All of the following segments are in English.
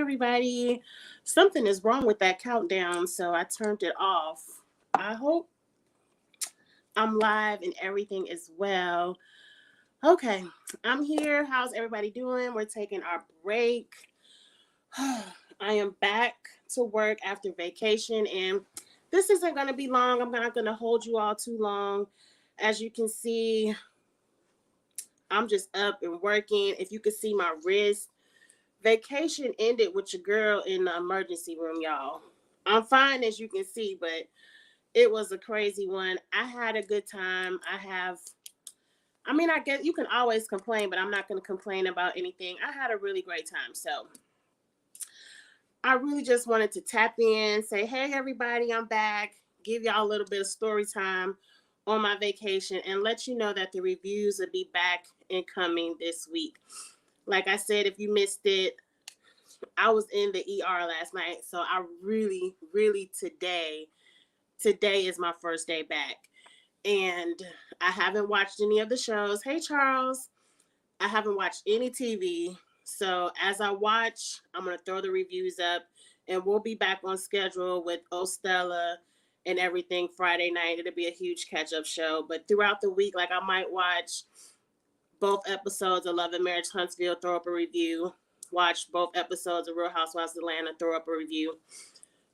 everybody. Something is wrong with that countdown, so I turned it off. I hope I'm live and everything is well. Okay, I'm here. How's everybody doing? We're taking our break. I am back to work after vacation, and this isn't going to be long. I'm not going to hold you all too long. As you can see, I'm just up and working. If you can see my wrist, vacation ended with your girl in the emergency room, y'all. I'm fine, as you can see, but it was a crazy one. I had a good time. I guess you can always complain, but I'm not going to complain about anything. I had a really great time. So I really just wanted to tap in, say, hey, everybody, I'm back, give y'all a little bit of story time on my vacation, and let you know that the reviews will be back and coming this week. Like I said, if you missed it, I was in the ER last night, so I really today is my first day back. And I haven't watched any of the shows. Hey, Charles. I haven't watched any TV. So as I watch, I'm going to throw the reviews up, and we'll be back on schedule with Ostella and everything Friday night. It'll be a huge catch-up show. But throughout the week, like I might watch both episodes of Love and Marriage Huntsville, throw up a review. Watch both episodes of Real Housewives of Atlanta, throw up a review.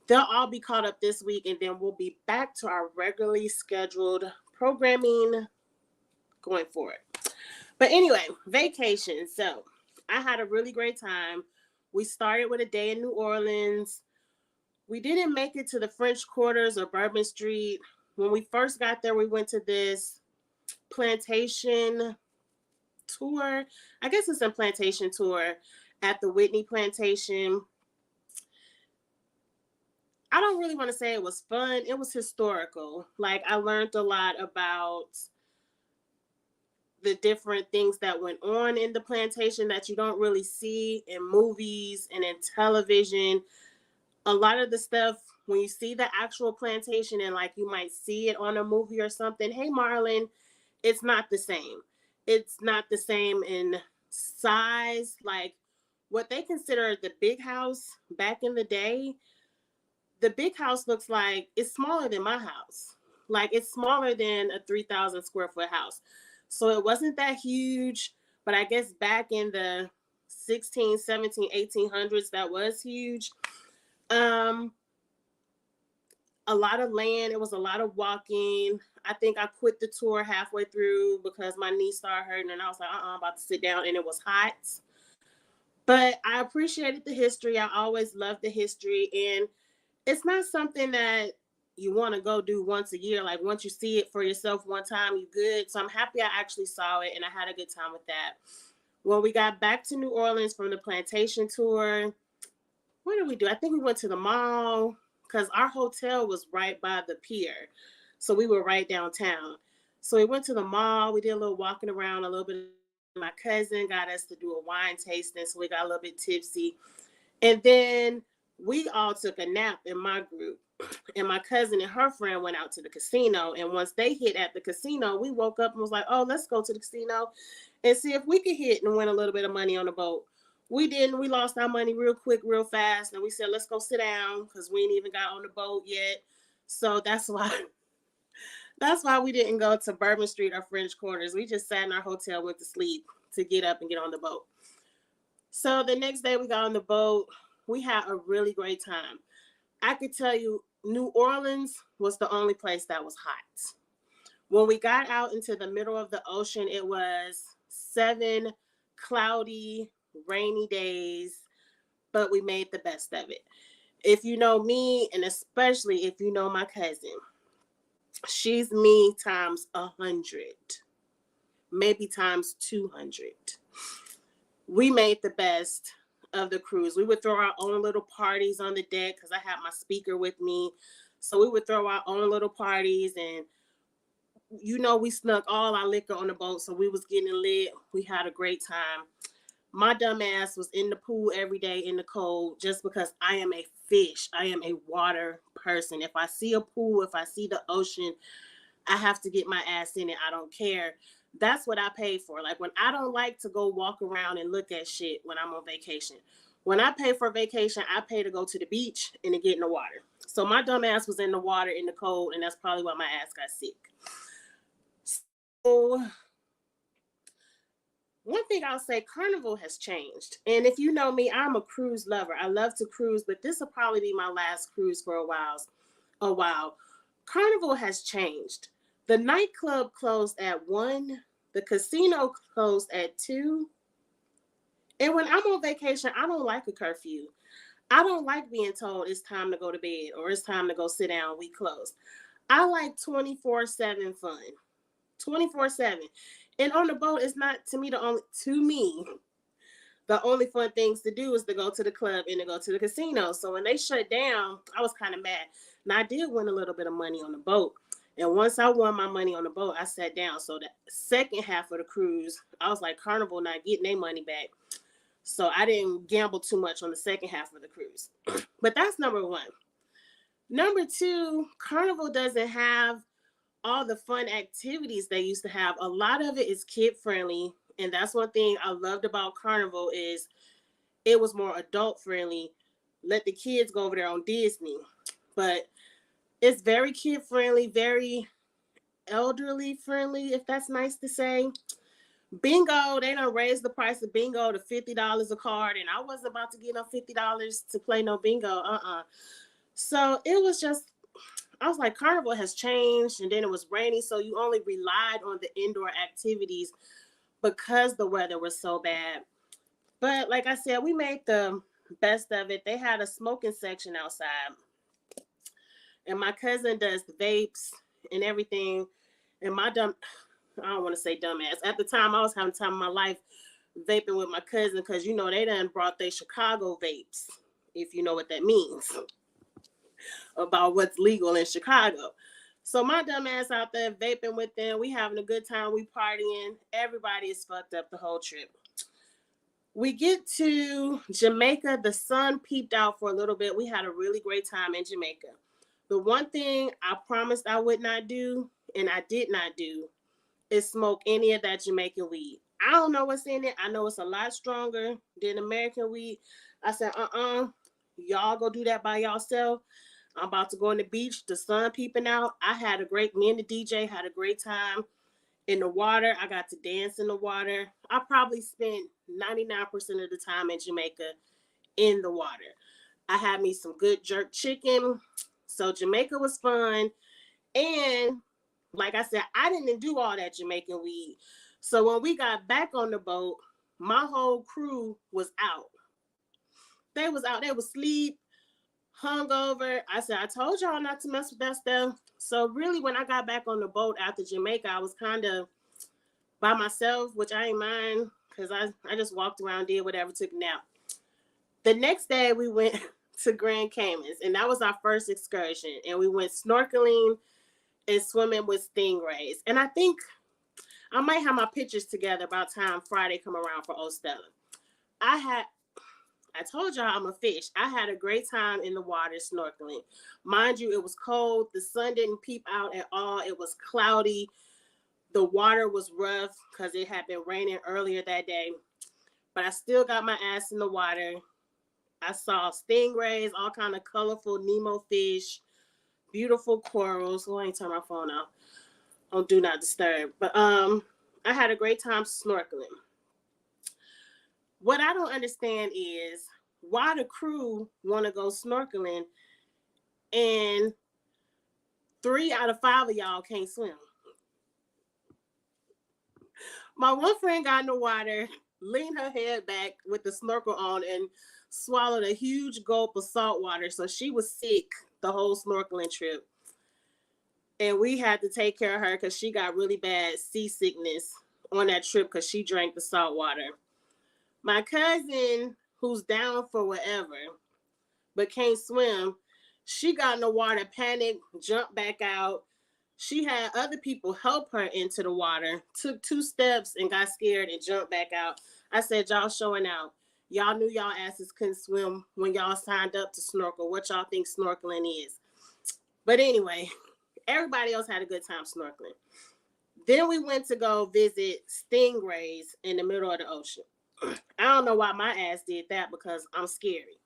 They'll all be caught up this week, and then we'll be back to our regularly scheduled programming going forward. But anyway, vacation. So I had a really great time. We started with a day in New Orleans. We didn't make it to the French Quarters or Bourbon Street. When we first got there, we went to this plantation tour. I guess it's a plantation tour at the Whitney Plantation. I don't really want to say it was fun. It was historical. Like, I learned a lot about the different things that went on in the plantation that you don't really see in movies and in television. A lot of the stuff, when you see the actual plantation and like you might see it on a movie or something, hey, Marlon, it's not the same. It's not the same in size. Like, what they consider the big house back in the day, the big house looks like it's smaller than my house. Like, it's smaller than a 3,000 square foot house. So it wasn't that huge, but I guess back in the 16, 17, 1800s, that was huge. A lot of land. It was a lot of walking. I think I quit the tour halfway through because my knee started hurting, and I was like, I'm about to sit down, and it was hot. But I appreciated the history. I always loved the history, and it's not something that you want to go do once a year. Like, once you see it for yourself one time, you good. So I'm happy I actually saw it, and I had a good time with that. When we got back to New Orleans from the plantation tour, what did we do? I think we went to the mall because our hotel was right by the pier. So we were right downtown. So we went to the mall. We did a little walking around, a little bit. My cousin got us to do a wine tasting, so we got a little bit tipsy. And then we all took a nap in my group. And my cousin and her friend went out to the casino. And once they hit at the casino, we woke up and was like, oh, let's go to the casino and see if we could hit and win a little bit of money on the boat. We didn't. We lost our money real quick, real fast. And we said, let's go sit down because we ain't even got on the boat yet. So that's why we didn't go to Bourbon Street or French Quarters. We just sat in our hotel, went to sleep to get up and get on the boat. So the next day we got on the boat. We had a really great time. I could tell you, New Orleans was the only place that was hot. When we got out into the middle of the ocean, it was 7 cloudy, rainy days, but we made the best of it. If you know me, and especially if you know my cousin, she's me times 100, maybe times 200. We made the best of the cruise. We would throw our own little parties on the deck because I had my speaker with me. So we would throw our own little parties, and we snuck all our liquor on the boat. So we was getting lit. We had a great time. My dumb ass was in the pool every day in the cold just because I am a fish. I am a water person. If I see a pool, if I see the ocean, I have to get my ass in it. I don't care. That's what I pay for. Like, when I don't like to go walk around and look at shit when I'm on vacation. When I pay for a vacation, I pay to go to the beach and to get in the water. So my dumb ass was in the water in the cold, and that's probably why my ass got sick. So one thing I'll say, Carnival has changed. And if you know me, I'm a cruise lover. I love to cruise, but this will probably be my last cruise for a while. Carnival has changed. The nightclub closed at 1, the casino closed at 2. And when I'm on vacation, I don't like a curfew. I don't like being told it's time to go to bed or it's time to go sit down, we close. I like 24/7 fun. 24/7. And on the boat, it's not the only fun things to do is to go to the club and to go to the casino. So when they shut down, I was kind of mad. Now I did win a little bit of money on the boat. And once I won my money on the boat, I sat down. So the second half of the cruise, I was like, Carnival not getting their money back. So I didn't gamble too much on the second half of the cruise. But that's number one. Number two, Carnival doesn't have all the fun activities they used to have. A lot of it is kid friendly. And that's one thing I loved about Carnival is it was more adult friendly. Let the kids go over there on Disney. But it's very kid friendly, very elderly friendly, if that's nice to say. Bingo, they done raised the price of bingo to $50 a card, and I wasn't about to get no $50 to play no bingo. So it was just, I was like, Carnival has changed, and then it was rainy, so you only relied on the indoor activities because the weather was so bad. But like I said, we made the best of it. They had a smoking section outside, and my cousin does the vapes and everything, and I don't want to say dumbass. At the time, I was having time of my life vaping with my cousin because, you know, they done brought their Chicago vapes, if you know what that means, about what's legal in Chicago. So my dumb ass out there vaping with them. We having a good time. We partying. Everybody is fucked up the whole trip. We get to Jamaica. The sun peeped out for a little bit. We had a really great time in Jamaica. The one thing I promised I would not do, and I did not do, is smoke any of that Jamaican weed. I don't know what's in it. I know it's a lot stronger than American weed. I said, y'all go do that by yourself. I'm about to go on the beach, the sun peeping out. Me and the DJ had a great time in the water. I got to dance in the water. I probably spent 99% of the time in Jamaica in the water. I had me some good jerk chicken. So Jamaica was fun. And like I said, I didn't do all that Jamaican weed. So when we got back on the boat, my whole crew was out. They was out. They was asleep, hungover. I said, I told y'all not to mess with that stuff. So really, when I got back on the boat after Jamaica, I was kind of by myself, which I ain't mind because I just walked around, did whatever, took a nap. The next day, we went to Grand Caymans, and that was our first excursion. And we went snorkeling and swimming with stingrays. And I think I might have my pictures together by the time Friday come around for Ostella. I told y'all I'm a fish. I had a great time in the water snorkeling. Mind you, it was cold. The sun didn't peep out at all. It was cloudy. The water was rough because it had been raining earlier that day. But I still got my ass in the water. I saw stingrays, all kind of colorful Nemo fish, beautiful corals. Oh, I ain't turn my phone off. Oh, do not disturb. But I had a great time snorkeling. What I don't understand is why the crew want to go snorkeling and 3 out of 5 of y'all can't swim. My one friend got in the water, leaned her head back with the snorkel on, and swallowed a huge gulp of salt water. So she was sick the whole snorkeling trip. And we had to take care of her because she got really bad seasickness on that trip because she drank the salt water. My cousin, who's down for whatever, but can't swim, she got in the water, panicked, jumped back out. She had other people help her into the water, took 2 steps and got scared and jumped back out. I said, y'all showing out. Y'all knew y'all asses couldn't swim when y'all signed up to snorkel. What y'all think snorkeling is? But anyway, everybody else had a good time snorkeling. Then we went to go visit stingrays in the middle of the ocean. I don't know why my ass did that because I'm scary.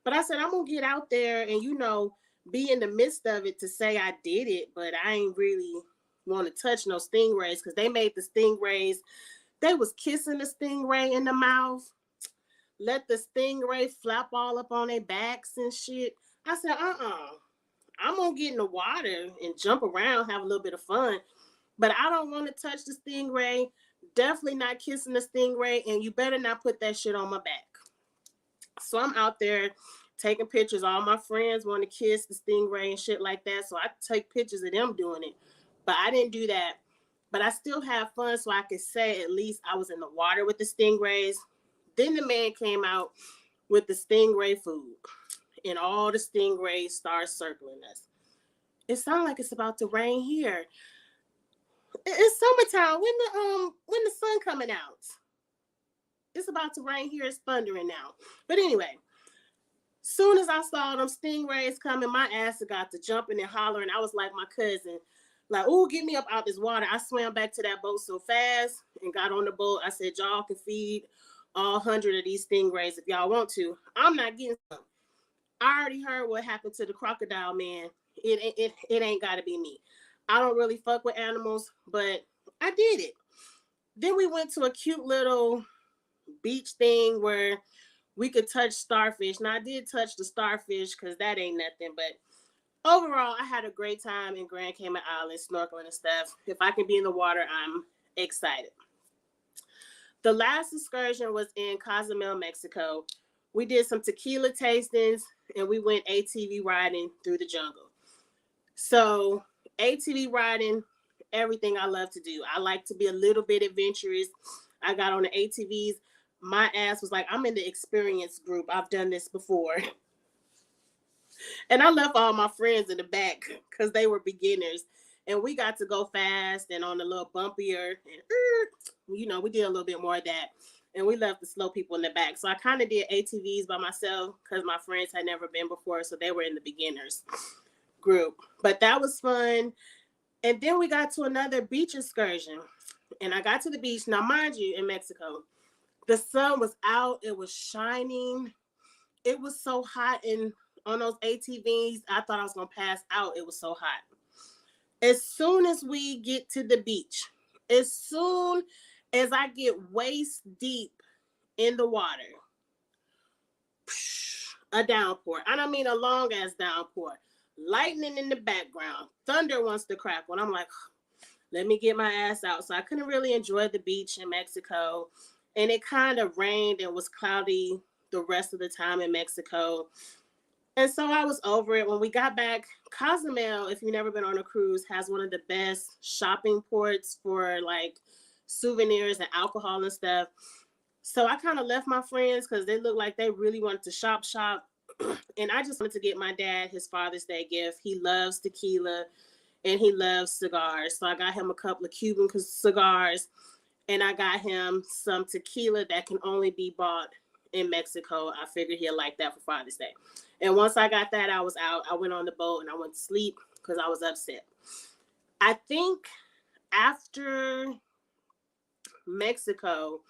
But I said, I'm going to get out there and, be in the midst of it to say I did it, but I ain't really want to touch no stingrays because they made the stingrays. They was kissing the stingray in the mouth, let the stingray flap all up on their backs and shit. I said, I'm going to get in the water and jump around, have a little bit of fun. But I don't want to touch the stingray. Definitely not kissing the stingray. And you better not put that shit on my back. So I'm out there taking pictures. All my friends want to kiss the stingray and shit like that. So I take pictures of them doing it. But I didn't do that. But I still have fun, so I could say at least I was in the water with the stingrays. Then the man came out with the stingray food. And all the stingrays start circling us. It sounds like it's about to rain here. It's summertime. When the sun coming out? It's about to rain here. It's thundering now. But anyway, soon as I saw them stingrays coming, my ass got to jumping and hollering. I was like my cousin, like, "Ooh, get me up out this water." I swam back to that boat so fast and got on the boat. I said, "Y'all can feed all 100 of these stingrays if y'all want to. I'm not getting some." I already heard what happened to the crocodile man. It ain't got to be me. I don't really fuck with animals, but I did it. Then we went to a cute little beach thing where we could touch starfish. Now I did touch the starfish because that ain't nothing, but overall I had a great time in Grand Cayman Island snorkeling and stuff. If I can be in the water, I'm excited. The last excursion was in Cozumel, Mexico. We did some tequila tastings and we went ATV riding through the jungle. So ATV riding, everything I love to do. I like to be a little bit adventurous. I got on the ATVs. My ass was like, I'm in the experience group. I've done this before. And I left all my friends in the back because they were beginners. And we got to go fast and on a little bumpier. And, we did a little bit more of that. And we left the slow people in the back. So I kind of did ATVs by myself because my friends had never been before. So they were in the beginners group. But that was fun. And then we got to another beach excursion. And I got to the beach. Now, mind you, in Mexico, the sun was out. It was shining. It was so hot. And on those ATVs, I thought I was going to pass out. It was so hot. As soon as we get to the beach, as soon as I get waist deep in the water, a downpour. I don't mean a long ass downpour. Lightning in the background. Thunder wants to crackle. And I'm like, let me get my ass out. So I couldn't really enjoy the beach in Mexico. And it kind of rained and was cloudy the rest of the time in Mexico. And so I was over it. When we got back, Cozumel, if you've never been on a cruise, has one of the best shopping ports for like souvenirs and alcohol and stuff. So I kind of left my friends because they looked like they really wanted to shop. And I just wanted to get my dad his Father's Day gift. He loves tequila and he loves cigars. So I got him a couple of Cuban cigars and I got him some tequila that can only be bought in Mexico. I figured he'll like that for Father's Day. And once I got that, I was out. I went on the boat and I went to sleep because I was upset. I think after Mexico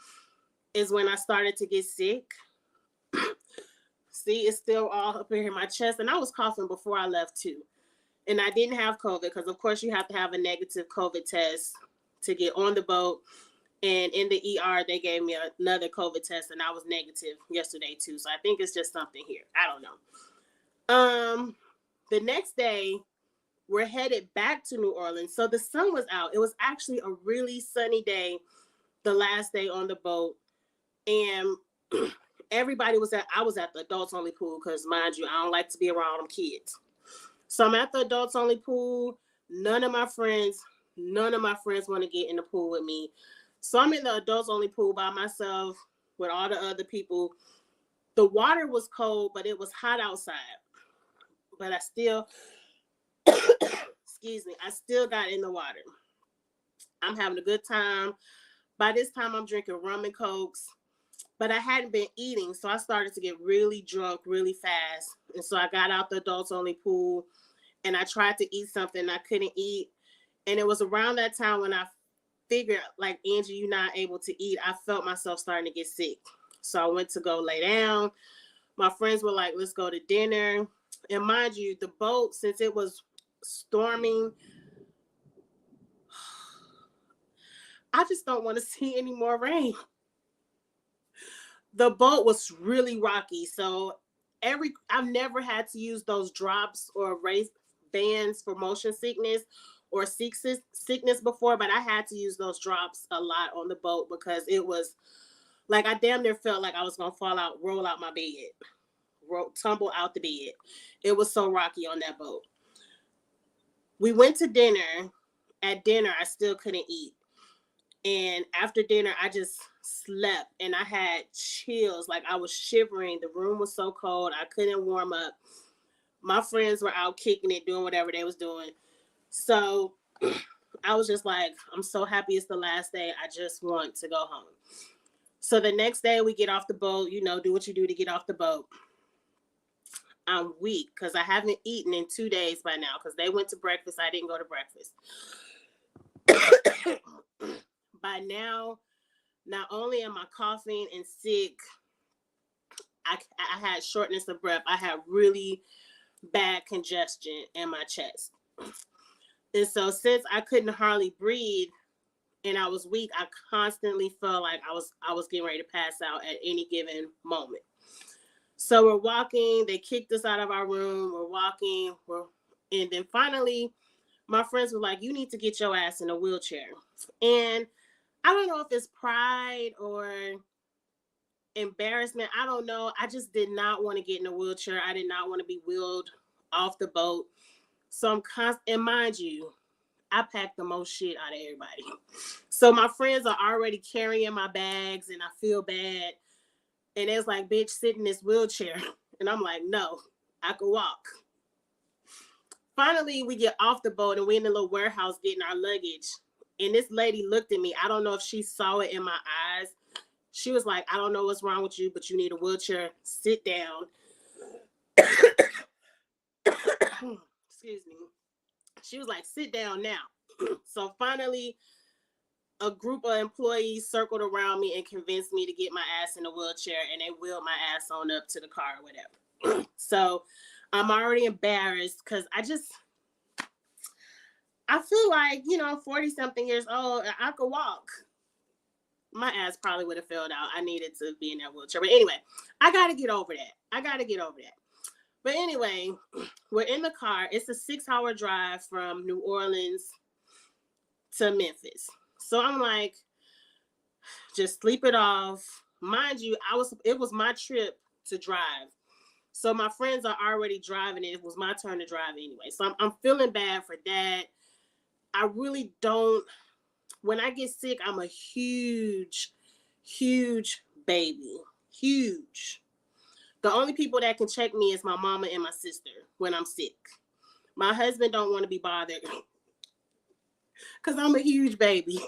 is when I started to get sick. See, it's still all up here in my chest. And I was coughing before I left too. And I didn't have COVID because, of course, you have to have a negative COVID test to get on the boat. And in the ER, they gave me another COVID test, and I was negative yesterday too. So I think it's just something here. I don't know. The next day, we're headed back to New Orleans. So the sun was out. It was actually a really sunny day, the last day on the boat. And everybody I was at the adults only pool because, mind you, I don't like to be around them kids. So I'm at the adults only pool. None of my friends want to get in the pool with me. So I'm in the adults only pool by myself with all the other people. The water was cold, but it was hot outside. But I still, excuse me, I still got in the water. I'm having a good time. By this time, I'm drinking rum and Cokes. But I hadn't been eating, so I started to get really drunk really fast. And so I got out the adults only pool, and I tried to eat something I couldn't eat. And it was around that time when I figured, like, Angie, you're not able to eat. I felt myself starting to get sick. So I went to go lay down. My friends were like, let's go to dinner. And mind you, the boat, since it was storming, I just don't want to see any more rain. The boat was really rocky. So I've never had to use those drops or race bands for motion sickness or sickness before, but I had to use those drops a lot on the boat because it was like I damn near felt like I was gonna fall out, roll out my bed, tumble out the bed. It was so rocky on that boat. We went to dinner. At dinner, I still couldn't eat. And after dinner, I just slept and I had chills. Like I was shivering. The room was so cold. I couldn't warm up. My friends were out kicking it, doing whatever they was doing. So I was just like, I'm so happy it's the last day. I just want to go home. So the next day we get off the boat, do what you do to get off the boat. I'm weak because I haven't eaten in 2 days by now because they went to breakfast. I didn't go to breakfast. By now, not only am I coughing and sick, I had shortness of breath. I had really bad congestion in my chest. And so since I couldn't hardly breathe and I was weak, I constantly felt like I was getting ready to pass out at any given moment. So we're walking. They kicked us out of our room. We're walking. And then finally, my friends were like, you need to get your ass in a wheelchair. And I don't know if it's pride or embarrassment. I don't know. I just did not want to get in a wheelchair. I did not want to be wheeled off the boat. So and mind you, I packed the most shit out of everybody. So my friends are already carrying my bags and I feel bad. And it's like, bitch, sit in this wheelchair. And I'm like, no, I can walk. Finally, we get off the boat and we're in the little warehouse getting our luggage. And this lady looked at me. I don't know if she saw it in my eyes. She was like, I don't know what's wrong with you, but you need a wheelchair. Sit down. Excuse me. She was like, sit down now. So finally, a group of employees circled around me and convinced me to get my ass in a wheelchair, and they wheeled my ass on up to the car or whatever. So I'm already embarrassed because I feel like, 40 something years old, I could walk. My ass probably would have filled out. I needed to be in that wheelchair. But anyway, I got to get over that. But anyway, we're in the car. It's a 6-hour drive from New Orleans to Memphis. So I'm like, just sleep it off. Mind you, it was my trip to drive. So my friends are already driving. It was my turn to drive anyway. So I'm feeling bad for that. I really don't. When I get sick, I'm a huge, huge baby. Huge. The only people that can check me is my mama and my sister when I'm sick. My husband don't want to be bothered because I'm a huge baby.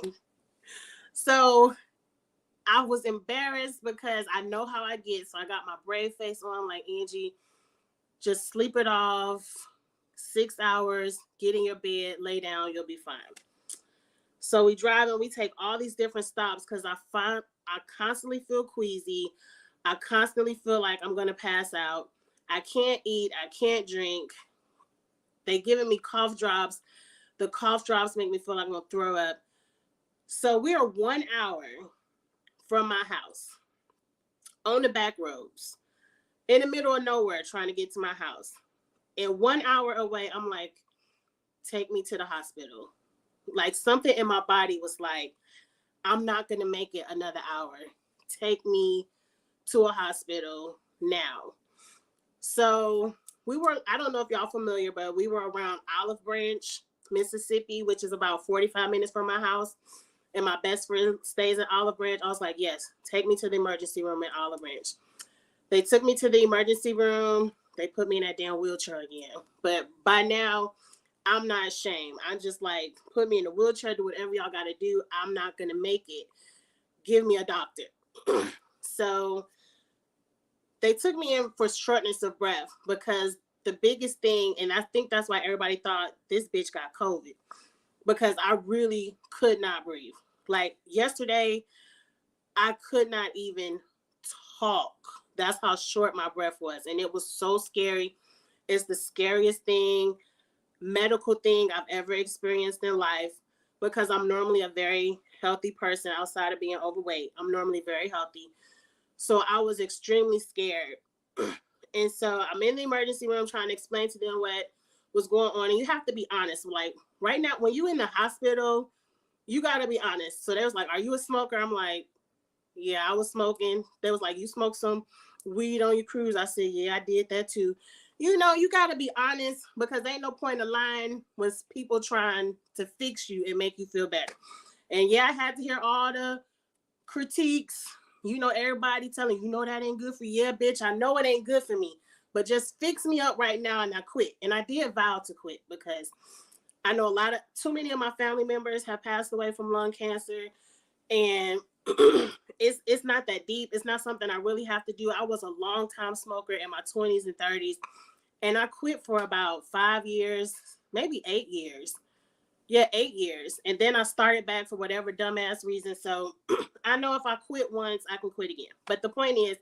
So I was embarrassed because I know how I get. So I got my brave face on. I'm like, Angie, just sleep it off. 6 hours, get in your bed, lay down, you'll be fine. So we drive and we take all these different stops because I constantly feel queasy. I constantly feel like I'm going to pass out. I can't eat. I can't drink. They giving me cough drops. The cough drops make me feel like I'm going to throw up. So we are 1 hour from my house on the back roads in the middle of nowhere trying to get to my house. And 1 hour away, I'm like, take me to the hospital. Like something in my body was like, I'm not going to make it another hour. Take me to a hospital now. So I don't know if y'all familiar, but we were around Olive Branch, Mississippi, which is about 45 minutes from my house. And my best friend stays in Olive Branch. I was like, yes, take me to the emergency room in Olive Branch. They took me to the emergency room. They put me in that damn wheelchair again. But by now, I'm not ashamed. I'm just like, put me in a wheelchair, do whatever y'all got to do. I'm not going to make it. Give me a doctor. So they took me in for shortness of breath because the biggest thing, and I think that's why everybody thought this bitch got COVID, because I really could not breathe. Like yesterday, I could not even talk. That's how short my breath was. And it was so scary. It's the scariest medical thing I've ever experienced in life, because I'm normally a very healthy person outside of being overweight. I'm normally very healthy. So I was extremely scared. And so I'm in the emergency room trying to explain to them what was going on. And you have to be honest. Like right now, when you're in the hospital, you got to be honest. So they was like, are you a smoker? I'm like, yeah, I was smoking. They was like, you smoked some weed on your cruise? I said, yeah, I did that too. You know, you got to be honest, because ain't no point of lying when people trying to fix you and make you feel better. And yeah, I had to hear all the critiques. You know, everybody telling you know that ain't good for you. Yeah, bitch, I know it ain't good for me, but just fix me up right now and I quit. And I did vow to quit, because I know too many of my family members have passed away from lung cancer, and it's not that deep. It's not something I really have to do. I was a long time smoker in my 20s and 30s, and I quit for about 5 years, maybe 8 years. Yeah, 8 years. And then I started back for whatever dumbass reason. So I know if I quit once, I can quit again. But the point is,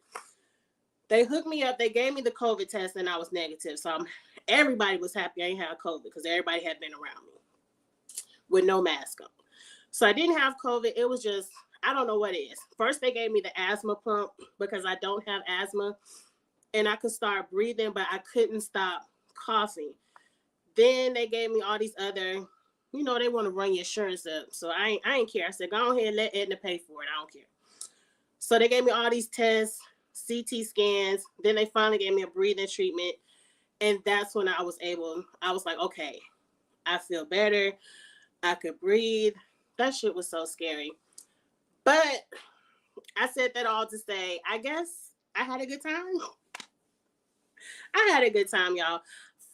they hooked me up. They gave me the COVID test and I was negative. So everybody was happy I ain't had COVID, because everybody had been around me with no mask on. So I didn't have COVID. It was just, I don't know what it is. First, they gave me the asthma pump because I don't have asthma. And I could start breathing, but I couldn't stop coughing. Then they gave me all these other, you know, they want to run your insurance up. So I ain't care. I said, go ahead and let Aetna pay for it. I don't care. So they gave me all these tests, CT scans. Then they finally gave me a breathing treatment. And that's when I was like, okay, I feel better. I could breathe. That shit was so scary. But I said that all to say, I guess I had a good time. I had a good time, y'all.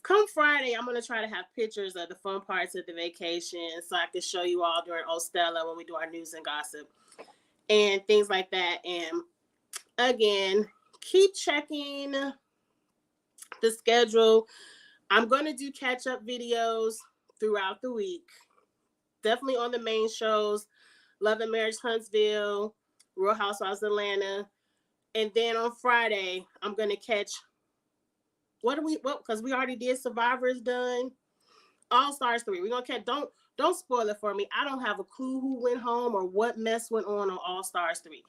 Come Friday, I'm going to try to have pictures of the fun parts of the vacation so I can show you all during Ostella when we do our news and gossip and things like that. And again, keep checking the schedule. I'm going to do catch-up videos throughout the week. Definitely on the main shows, Love and Marriage Huntsville, Real Housewives of Atlanta. And then on Friday, I'm going to catch, because we already did Survivor's done. All Stars 3. We're going to catch, don't spoil it for me. I don't have a clue who went home or what mess went on All Stars 3.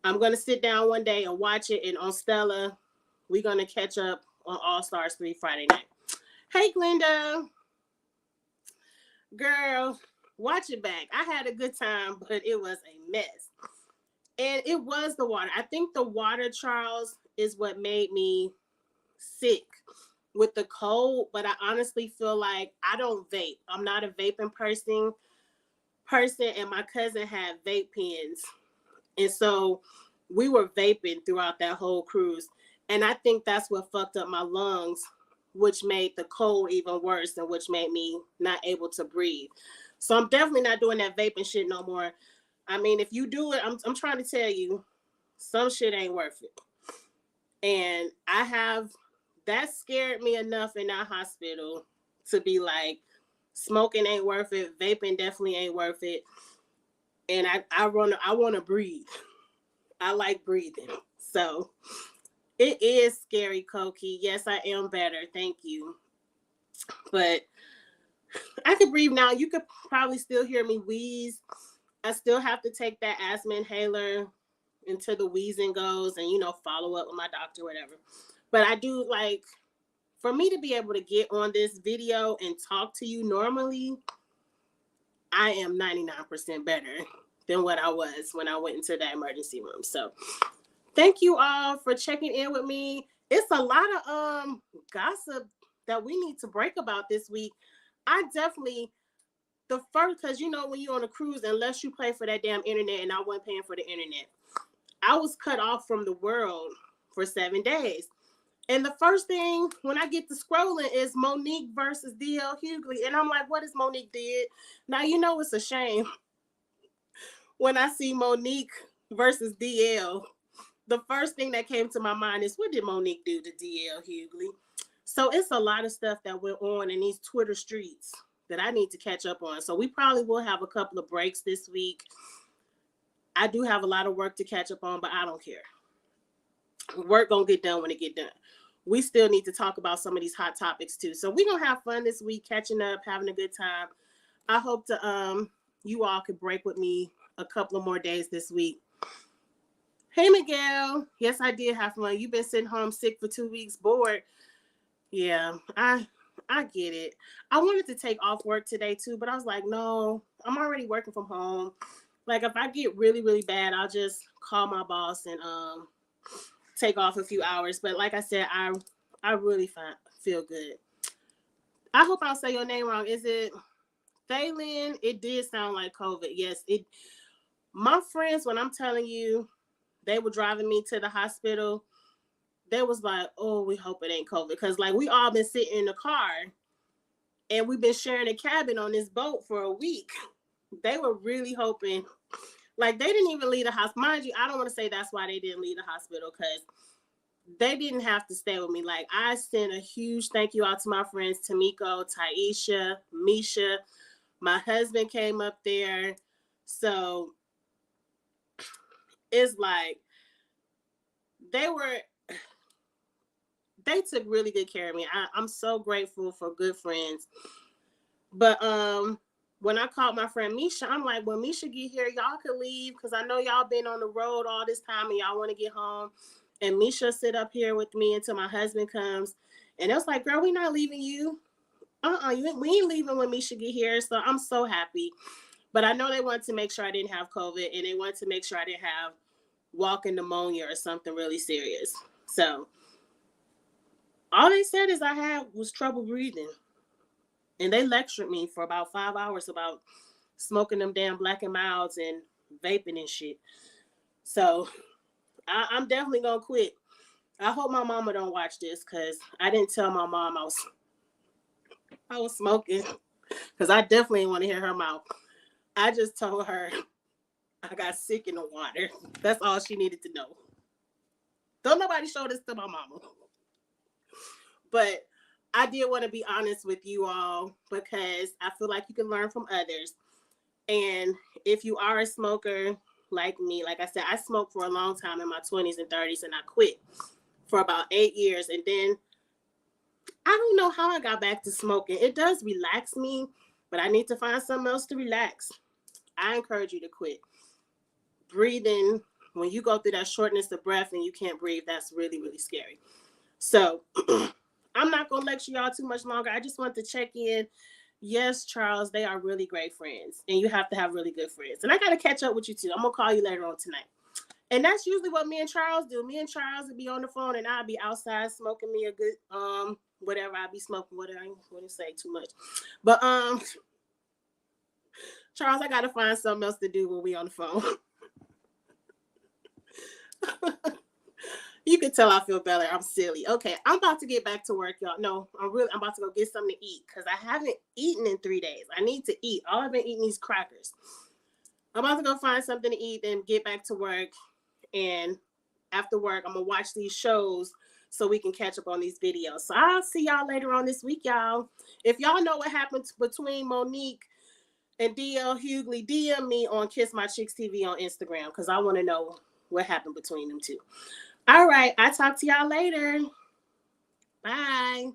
I'm going to sit down one day and watch it. And on Stella, we're going to catch up on All Stars 3 Friday night. Hey, Glenda. Girl, watch it back. I had a good time, but it was a mess. And it was the water. I think the water, Charles, is what made me sick with the cold. But I honestly feel like I don't vape. I'm not a vaping person. And my cousin had vape pens. And so we were vaping throughout that whole cruise. And I think that's what fucked up my lungs, which made the cold even worse and which made me not able to breathe. So I'm definitely not doing that vaping shit no more. I mean, if you do it, I'm trying to tell you, some shit ain't worth it. And that scared me enough in that hospital to be like, smoking ain't worth it. Vaping definitely ain't worth it. And I want to breathe. I like breathing. So it is scary, Koki. Yes, I am better. Thank you. But I can breathe now. You could probably still hear me wheeze. I still have to take that asthma inhaler until the wheezing goes and, follow up with my doctor, whatever. But I do like, for me to be able to get on this video and talk to you normally, I am 99% better than what I was when I went into that emergency room. So thank you all for checking in with me. It's a lot of gossip that we need to break about this week. I definitely, because when you're on a cruise, unless you pay for that damn internet, and I wasn't paying for the internet, I was cut off from the world for 7 days. And the first thing when I get to scrolling is Monique versus DL Hughley. And I'm like, what is Monique did? Now, it's a shame when I see Monique versus DL. The first thing that came to my mind is, what did Monique do to DL Hughley? So it's a lot of stuff that went on in these Twitter streets that I need to catch up on. So we probably will have a couple of breaks this week. I do have a lot of work to catch up on, but I don't care. Work gonna get done when it get done. We still need to talk about some of these hot topics too. So we're gonna have fun this week, catching up, having a good time. I hope to you all could break with me a couple of more days this week. Hey Miguel. Yes, I did have fun. You've been sitting home sick for 2 weeks, bored. Yeah, I get it. I wanted to take off work today too, but I was like, no, I'm already working from home. Like if I get really, really bad, I'll just call my boss and take off a few hours. But like I said, I really feel good. I hope I don't say your name wrong. Is it Thalen? It did sound like COVID. Yes, it. My friends, when I'm telling you, they were driving me to the hospital. They was like, oh, we hope it ain't COVID. Because like we all been sitting in the car and we've been sharing a cabin on this boat for a week. They were really hoping. Like they didn't even leave the hospital. Mind you, I don't want to say that's why they didn't leave the hospital, because they didn't have to stay with me. Like I sent a huge thank you out to my friends, Tamiko, Taisha, Misha. My husband came up there. So it's like they took really good care of me. I'm so grateful for good friends. But when I called my friend Misha, I'm like, when Misha get here, y'all could leave, because I know y'all been on the road all this time and y'all want to get home. And Misha sit up here with me until my husband comes. And it was like, girl, we not leaving you. We ain't leaving when Misha get here. So I'm so happy. But I know they wanted to make sure I didn't have COVID, and they wanted to make sure I didn't have walking pneumonia or something really serious. So all they said is I was trouble breathing. And they lectured me for about 5 hours about smoking them damn Black and Milds and vaping and shit. So I'm definitely going to quit. I hope my mama don't watch this, because I didn't tell my mom I was smoking, because I definitely didn't want to hear her mouth. I just told her I got sick in the water. That's all she needed to know. Don't nobody show this to my mama. But I did want to be honest with you all, because I feel like you can learn from others. And if you are a smoker like me, like I said, I smoked for a long time in my 20s and 30s, and I quit for about 8 years. And then I don't know how I got back to smoking. It does relax me, but I need to find something else to relax. I encourage you to quit. Breathing, when you go through that shortness of breath and you can't breathe, that's really, really scary. So I'm not going to lecture y'all too much longer. I just want to check in. Yes, Charles, they are really great friends, and you have to have really good friends. And I got to catch up with you too. I'm going to call you later on tonight. And that's usually what me and Charles do. Me and Charles would be on the phone, and I'll be outside smoking me a good, whatever I'll be smoking, whatever. I don't want to say too much. But, Charles, I got to find something else to do when we on the phone. You can tell I feel better. I'm silly. Okay, I'm about to get back to work, y'all. No, I'm about to go get something to eat, because I haven't eaten in 3 days. I need to eat. All I've been eating these crackers. I'm about to go find something to eat and get back to work. And after work, I'm going to watch these shows so we can catch up on these videos. So I'll see y'all later on this week, y'all. If y'all know what happened between Monique and DL Hughley, DM me on Kiss My Chicks TV on Instagram, because I want to know what happened between them two. All right. I'll talk to y'all later. Bye.